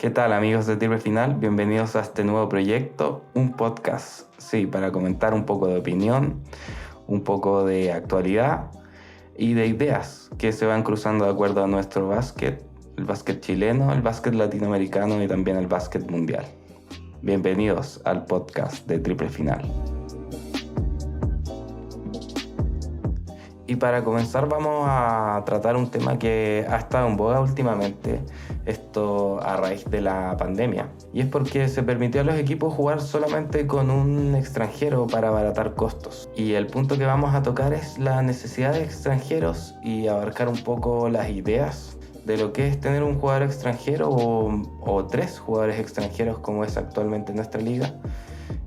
¿Qué tal amigos de Triple Final? Bienvenidos a este nuevo proyecto, un podcast, sí, para comentar un poco de opinión, un poco de actualidad y de ideas que se van cruzando de acuerdo a nuestro básquet, el básquet chileno, el básquet latinoamericano y también el básquet mundial. Bienvenidos al podcast de Triple Final. Y para comenzar vamos a tratar un tema que ha estado en boga últimamente, esto a raíz de la pandemia. Y es porque se permitió a los equipos jugar solamente con un extranjero para abaratar costos. Y el punto que vamos a tocar es la necesidad de extranjeros y abarcar un poco las ideas de lo que es tener un jugador extranjero o tres jugadores extranjeros como es actualmente en nuestra liga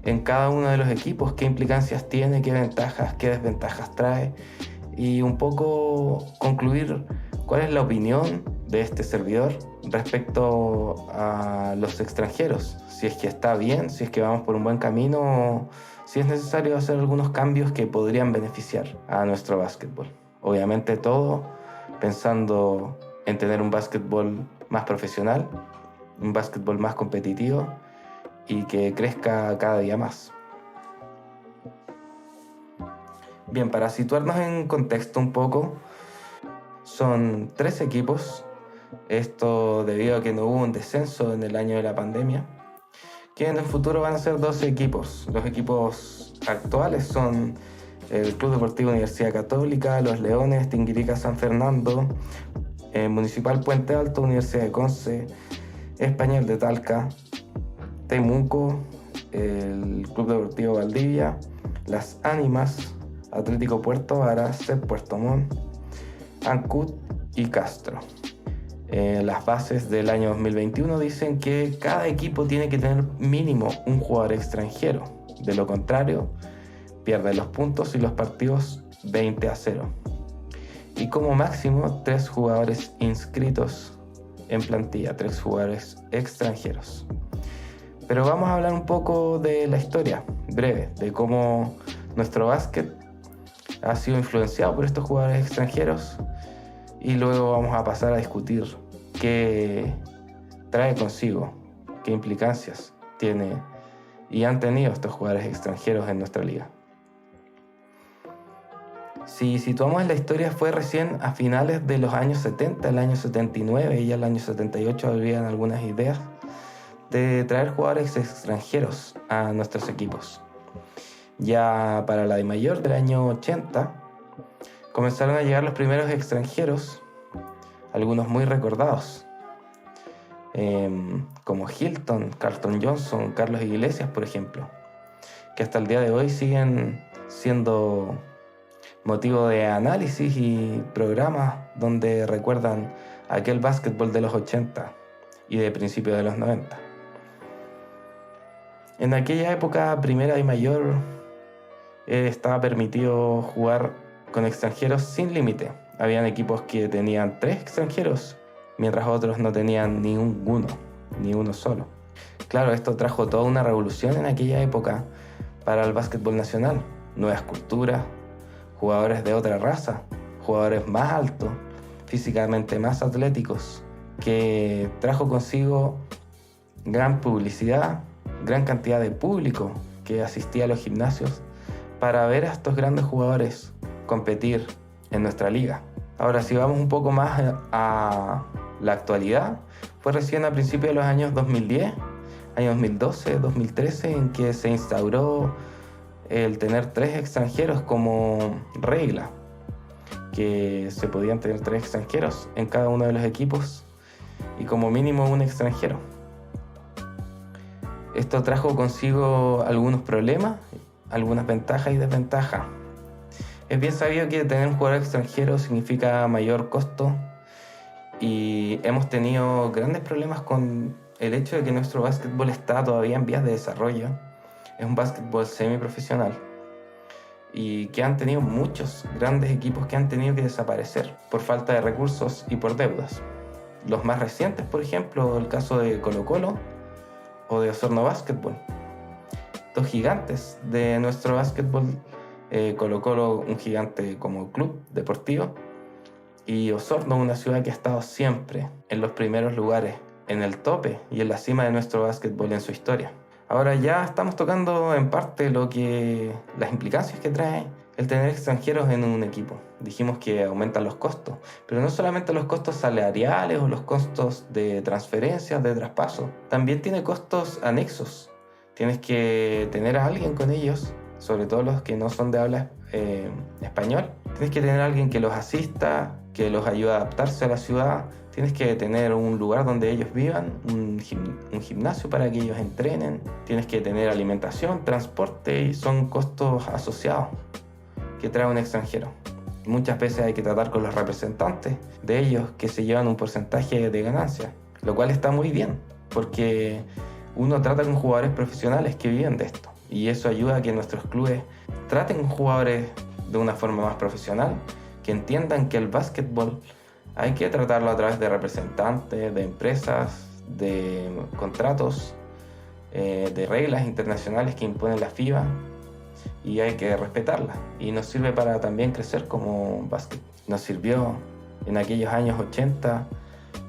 en cada uno de los equipos, qué implicancias tiene, qué ventajas, qué desventajas trae y un poco concluir cuál es la opinión de este servidor respecto a los extranjeros, si es que está bien, si es que vamos por un buen camino, o si es necesario hacer algunos cambios que podrían beneficiar a nuestro básquetbol. Obviamente todo pensando en tener un básquetbol más profesional, un básquetbol más competitivo y que crezca cada día más. Bien, para situarnos en contexto un poco, son 3 equipos, esto debido a que no hubo un descenso en el año de la pandemia, que en el futuro van a ser 12 equipos. Los equipos actuales son el Club Deportivo Universidad Católica, Los Leones, Tinguirica San Fernando, Municipal Puente Alto, Universidad de Conce, Español de Talca, Temuco, el Club Deportivo Valdivia, Las Ánimas, Atlético Puerto Varas, Puerto Montt, Ancud y Castro. Las bases del año 2021 dicen que cada equipo tiene que tener mínimo un jugador extranjero. De lo contrario, pierde los puntos y los partidos 20-0. Y como máximo, 3 jugadores inscritos en plantilla, 3 jugadores extranjeros. Pero vamos a hablar un poco de la historia breve, de cómo nuestro básquet ha sido influenciado por estos jugadores extranjeros y luego vamos a pasar a discutir qué trae consigo, qué implicancias tiene y han tenido estos jugadores extranjeros en nuestra liga. Si situamos en la historia, fue recién a finales de los años 70, el año 79 y el año 78 habían algunas ideas de traer jugadores extranjeros a nuestros equipos. Ya para la de mayor del año 80 comenzaron a llegar los primeros extranjeros, algunos muy recordados, como Hilton, Carlton Johnson, Carlos Iglesias, por ejemplo, que hasta el día de hoy siguen siendo motivo de análisis y programas donde recuerdan aquel básquetbol de los 80 y de principios de los 90. En aquella época, primera y mayor, estaba permitido jugar con extranjeros sin límite. Habían equipos que tenían 3 extranjeros, mientras otros no tenían ni uno solo. Claro, esto trajo toda una revolución en aquella época para el básquetbol nacional. Nuevas culturas, jugadores de otra raza, jugadores más altos, físicamente más atléticos, que trajo consigo gran publicidad, gran cantidad de público que asistía a los gimnasios para ver a estos grandes jugadores competir en nuestra liga. Ahora, si vamos un poco más a la actualidad, fue recién a principios de los años 2010, año 2012, 2013, en que se instauró el tener 3 extranjeros como regla, que se podían tener 3 extranjeros en cada uno de los equipos y como mínimo un extranjero. Esto trajo consigo algunos problemas, algunas ventajas y desventajas. Es bien sabido que tener un jugador extranjero significa mayor costo y hemos tenido grandes problemas con el hecho de que nuestro básquetbol está todavía en vías de desarrollo. Es un básquetbol semiprofesional y que han tenido muchos grandes equipos que han tenido que desaparecer por falta de recursos y por deudas. Los más recientes, por ejemplo, el caso de Colo-Colo o de Osorno Básquetbol. 2 gigantes de nuestro básquetbol, Colo-Colo un gigante como club deportivo y Osorno una ciudad que ha estado siempre en los primeros lugares en el tope y en la cima de nuestro básquetbol en su historia. Ahora ya estamos tocando en parte las implicancias que trae el tener extranjeros en un equipo. Dijimos que aumentan los costos, pero no solamente los costos salariales o los costos de transferencias, de traspaso, también tiene costos anexos. Tienes que tener a alguien con ellos, sobre todo los que no son de habla español. Tienes que tener a alguien que los asista, que los ayude a adaptarse a la ciudad. Tienes que tener un lugar donde ellos vivan, un gimnasio para que ellos entrenen. Tienes que tener alimentación, transporte, y son costos asociados que trae un extranjero. Muchas veces hay que tratar con los representantes de ellos, que se llevan un porcentaje de ganancia, lo cual está muy bien, porque uno trata con jugadores profesionales que viven de esto, y eso ayuda a que nuestros clubes traten con jugadores de una forma más profesional, que entiendan que el básquetbol hay que tratarlo a través de representantes, de empresas, de contratos, de reglas internacionales que impone la FIBA, y hay que respetarlas. Y nos sirve para también crecer como básquet. Nos sirvió en aquellos años 80,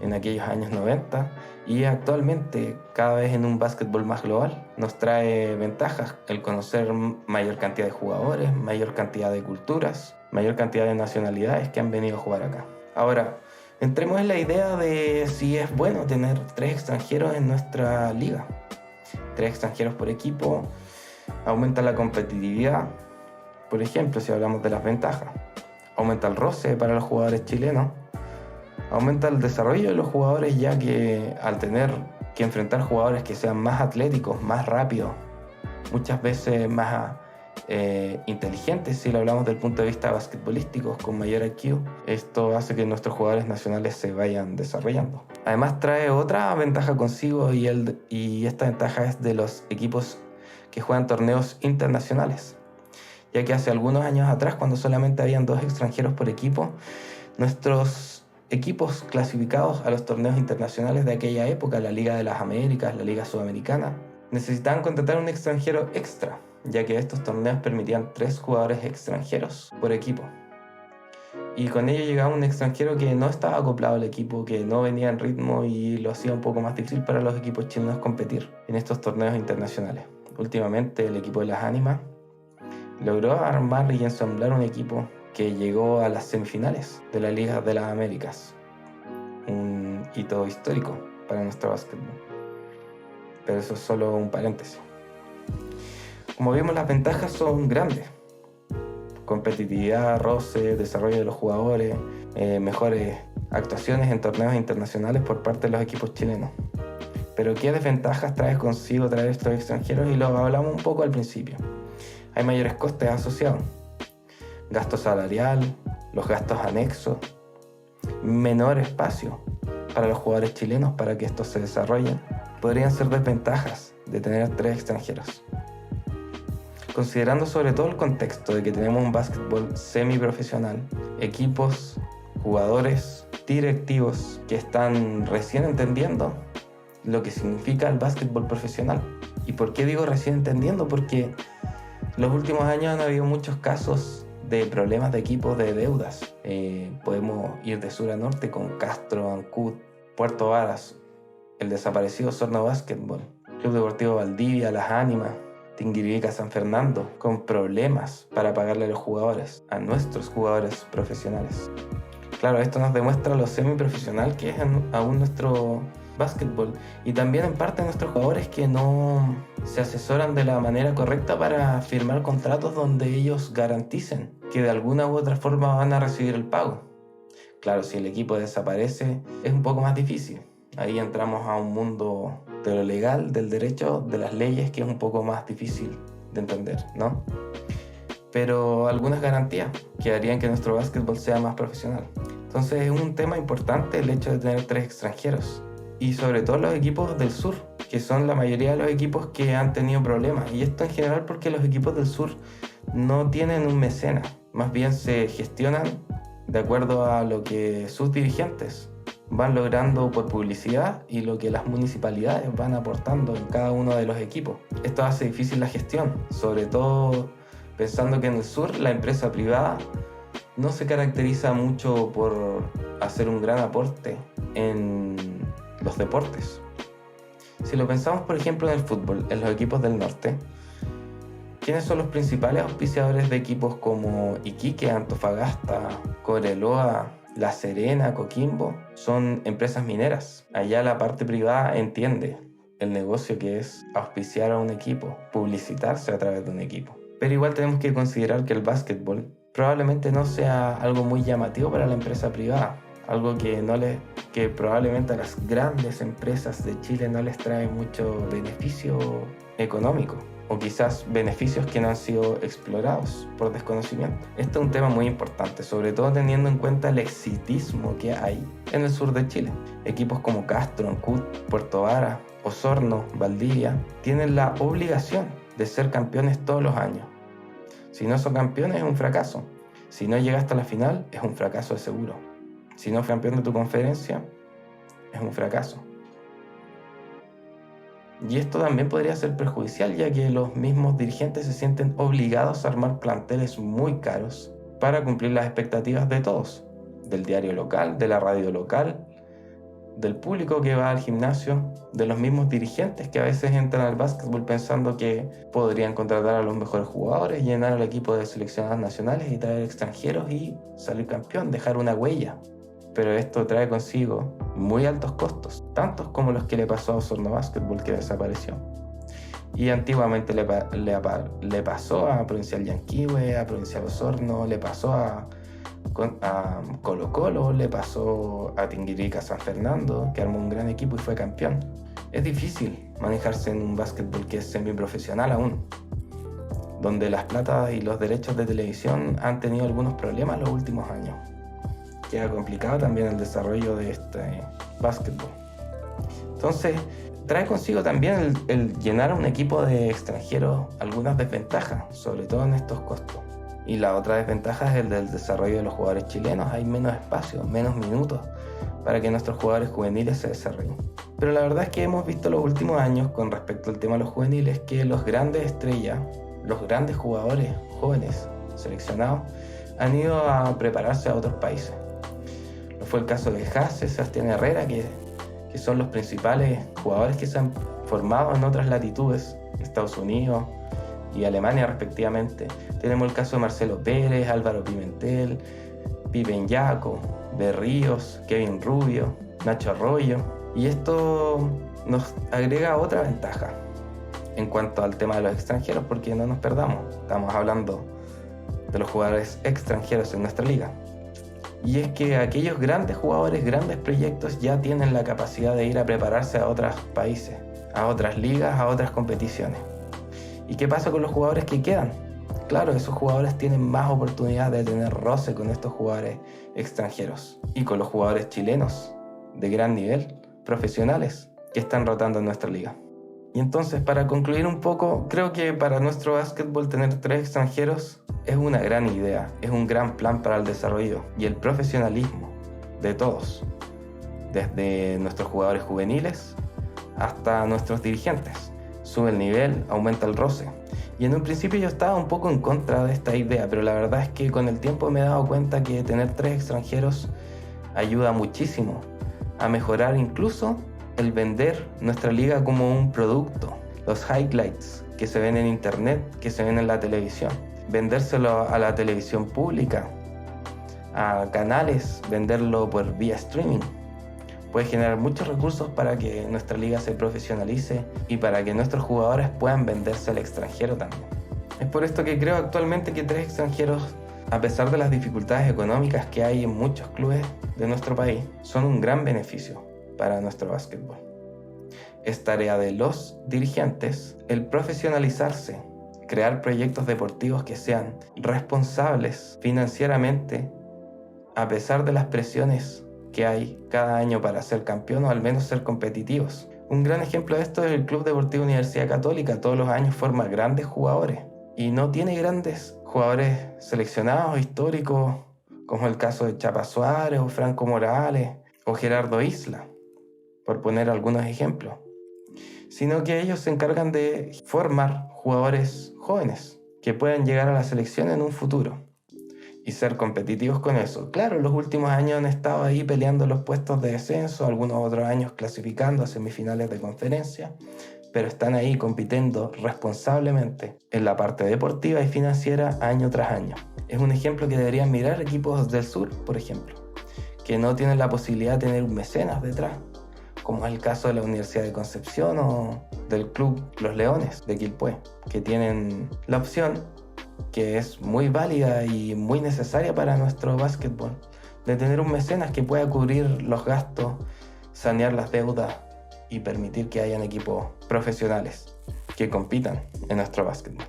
en aquellos años 90, y actualmente cada vez en un básquetbol más global nos trae ventajas el conocer mayor cantidad de jugadores, mayor cantidad de culturas, mayor cantidad de nacionalidades que han venido a jugar acá. Ahora, entremos en la idea de si es bueno tener 3 extranjeros en nuestra liga. 3 extranjeros por equipo aumenta la competitividad. Por ejemplo, si hablamos de las ventajas, aumenta el roce para los jugadores chilenos, aumenta el desarrollo de los jugadores, ya que al tener que enfrentar jugadores que sean más atléticos, más rápidos, muchas veces más inteligentes, si lo hablamos del punto de vista basquetbolístico, con mayor IQ, esto hace que nuestros jugadores nacionales se vayan desarrollando. Además trae otra ventaja consigo, y esta ventaja es de los equipos que juegan torneos internacionales, ya que hace algunos años atrás, cuando solamente habían 2 extranjeros por equipo, nuestros equipos clasificados a los torneos internacionales de aquella época, la Liga de las Américas, la Liga Sudamericana, necesitaban contratar un extranjero extra, ya que estos torneos permitían 3 jugadores extranjeros por equipo. Y con ello llegaba un extranjero que no estaba acoplado al equipo, que no venía en ritmo, y lo hacía un poco más difícil para los equipos chilenos competir en estos torneos internacionales. Últimamente el equipo de las Ánimas logró armar y ensamblar un equipo que llegó a las semifinales de la Liga de las Américas. Un hito histórico para nuestro básquetbol. Pero eso es solo un paréntesis. Como vimos, las ventajas son grandes. Competitividad, roce, desarrollo de los jugadores, mejores actuaciones en torneos internacionales por parte de los equipos chilenos. Pero ¿qué desventajas trae consigo traer estos extranjeros? Y lo hablamos un poco al principio. Hay mayores costes asociados. Gasto salarial, los gastos anexos, menor espacio para los jugadores chilenos para que estos se desarrollen. Podrían ser desventajas de tener 3 extranjeros. Considerando sobre todo el contexto de que tenemos un básquetbol semiprofesional, equipos, jugadores, directivos que están recién entendiendo lo que significa el básquetbol profesional. ¿Y por qué digo recién entendiendo? Porque los últimos años han habido muchos casos de problemas de equipos, de deudas. Podemos ir de sur a norte con Castro, Ancud, Puerto Varas, el desaparecido Osorno Básquetbol, Club Deportivo Valdivia, Las Ánimas, Tinguiririca, San Fernando, con problemas para pagarle a los jugadores, a nuestros jugadores profesionales. Claro, esto nos demuestra lo semiprofesional que es aún nuestro básquetbol, y también en parte nuestros jugadores que no se asesoran de la manera correcta para firmar contratos donde ellos garanticen que de alguna u otra forma van a recibir el pago. Claro, si el equipo desaparece es un poco más difícil. Ahí entramos a un mundo de lo legal, del derecho, de las leyes, que es un poco más difícil de entender, ¿no? Pero algunas garantías que harían que nuestro básquetbol sea más profesional. Entonces es un tema importante el hecho de tener 3 extranjeros. Y sobre todo los equipos del sur, que son la mayoría de los equipos que han tenido problemas. Y esto en general porque los equipos del sur no tienen un mecenas. Más bien se gestionan de acuerdo a lo que sus dirigentes van logrando por publicidad y lo que las municipalidades van aportando en cada uno de los equipos. Esto hace difícil la gestión, sobre todo pensando que en el sur la empresa privada no se caracteriza mucho por hacer un gran aporte en los deportes. Si lo pensamos, por ejemplo, en el fútbol, en los equipos del norte, ¿quiénes son los principales auspiciadores de equipos como Iquique, Antofagasta, Cobreloa, La Serena, Coquimbo? Son empresas mineras. Allá la parte privada entiende el negocio que es auspiciar a un equipo, publicitarse a través de un equipo. Pero igual tenemos que considerar que el básquetbol probablemente no sea algo muy llamativo para la empresa privada, algo que probablemente a las grandes empresas de Chile no les trae mucho beneficio económico, o quizás beneficios que no han sido explorados por desconocimiento. Este es un tema muy importante, sobre todo teniendo en cuenta el exitismo que hay en el sur de Chile. Equipos como Castro, Ancud, Puerto Vara, Osorno, Valdivia tienen la obligación de ser campeones todos los años. Si no son campeones es un fracaso. Si no llegas hasta la final es un fracaso de seguro. Si no es campeón de tu conferencia es un fracaso. Y esto también podría ser perjudicial, ya que los mismos dirigentes se sienten obligados a armar planteles muy caros para cumplir las expectativas de todos, del diario local, de la radio local, del público que va al gimnasio, de los mismos dirigentes que a veces entran al básquetbol pensando que podrían contratar a los mejores jugadores, llenar al equipo de seleccionados nacionales y traer extranjeros y salir campeón, dejar una huella. Pero esto trae consigo muy altos costos, tantos como los que le pasó a Osorno Básquetbol, que desapareció. Y antiguamente le pasó a Provincial Yanquihue, a Provincial Osorno, le pasó a Colo Colo, le pasó a Tinguirica San Fernando, que armó un gran equipo y fue campeón. Es difícil manejarse en un básquetbol que es semiprofesional aún, donde las platas y los derechos de televisión han tenido algunos problemas los últimos años. Queda complicado también el desarrollo de este básquetbol. Entonces, trae consigo también el llenar a un equipo de extranjeros algunas desventajas, sobre todo en estos costos. Y la otra desventaja es el del desarrollo de los jugadores chilenos. Hay menos espacio, menos minutos para que nuestros jugadores juveniles se desarrollen. Pero la verdad es que hemos visto los últimos años, con respecto al tema de los juveniles, que los grandes estrellas, los grandes jugadores jóvenes seleccionados, han ido a prepararse a otros países. Fue el caso de Jase, Sebastián Herrera, que son los principales jugadores que se han formado en otras latitudes, Estados Unidos y Alemania respectivamente. Tenemos el caso de Marcelo Pérez, Álvaro Pimentel, Pippen Yaco, Berríos, Kevin Rubio, Nacho Arroyo. Y esto nos agrega otra ventaja en cuanto al tema de los extranjeros, porque no nos perdamos, estamos hablando de los jugadores extranjeros en nuestra liga. Y es que aquellos grandes jugadores, grandes proyectos ya tienen la capacidad de ir a prepararse a otros países, a otras ligas, a otras competiciones. ¿Y qué pasa con los jugadores que quedan? Claro, esos jugadores tienen más oportunidad de tener roce con estos jugadores extranjeros y con los jugadores chilenos de gran nivel, profesionales, que están rotando en nuestra liga. Y entonces, para concluir un poco, creo que para nuestro básquetbol tener 3 extranjeros es una gran idea, es un gran plan para el desarrollo y el profesionalismo de todos, desde nuestros jugadores juveniles hasta nuestros dirigentes. Sube el nivel, aumenta el roce. Y en un principio yo estaba un poco en contra de esta idea, pero la verdad es que con el tiempo me he dado cuenta que tener 3 extranjeros ayuda muchísimo a mejorar incluso el vender nuestra liga como un producto. Los highlights que se ven en internet, que se ven en la televisión, vendérselo a la televisión pública, a canales, venderlo por vía streaming, puede generar muchos recursos para que nuestra liga se profesionalice y para que nuestros jugadores puedan venderse al extranjero también. Es por esto que creo actualmente que 3 extranjeros, a pesar de las dificultades económicas que hay en muchos clubes de nuestro país, son un gran beneficio para nuestro básquetbol. Es tarea de los dirigentes el profesionalizarse, crear proyectos deportivos que sean responsables financieramente, a pesar de las presiones que hay cada año para ser campeón o al menos ser competitivos. Un gran ejemplo de esto es el Club Deportivo Universidad Católica. Todos los años forma grandes jugadores y no tiene grandes jugadores seleccionados históricos como el caso de Chapa Suárez o Franco Morales o Gerardo Isla, por poner algunos ejemplos, sino que ellos se encargan de formar jugadores jóvenes que puedan llegar a la selección en un futuro. y ser competitivos con eso. Claro, los últimos años han estado ahí peleando los puestos de descenso, algunos otros años clasificando a semifinales de conferencia, pero están ahí compitiendo responsablemente en la parte deportiva y financiera año tras año. Es un ejemplo que deberían mirar equipos del sur, por ejemplo, que no tienen la posibilidad de tener un mecenas detrás, como es el caso de la Universidad de Concepción o del Club Los Leones de Quilpué, que tienen la opción, que es muy válida y muy necesaria para nuestro básquetbol, de tener un mecenas que pueda cubrir los gastos, sanear las deudas y permitir que hayan equipos profesionales que compitan en nuestro básquetbol.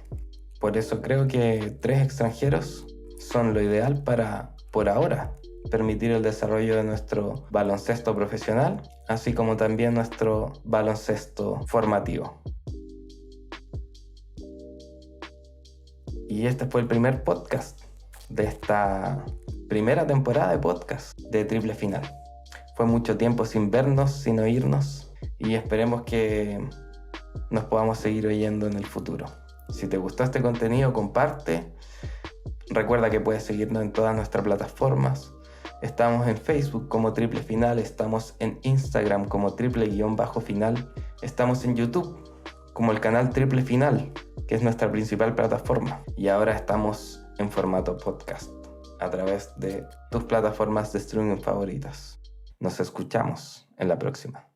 Por eso creo que 3 extranjeros son lo ideal para, por ahora, permitir el desarrollo de nuestro baloncesto profesional, así como también nuestro baloncesto formativo. Y este fue el primer podcast de esta primera temporada de podcast de Triple Final. Fue mucho tiempo sin vernos, sin oírnos, y esperemos que nos podamos seguir oyendo en el futuro. Si te gustó este contenido, comparte. Recuerda que puedes seguirnos en todas nuestras plataformas. Estamos en Facebook como Triple Final, estamos en Instagram como triple_final, estamos en YouTube como el canal Triple Final, que es nuestra principal plataforma. Y ahora estamos en formato podcast, a través de tus plataformas de streaming favoritas. Nos escuchamos en la próxima.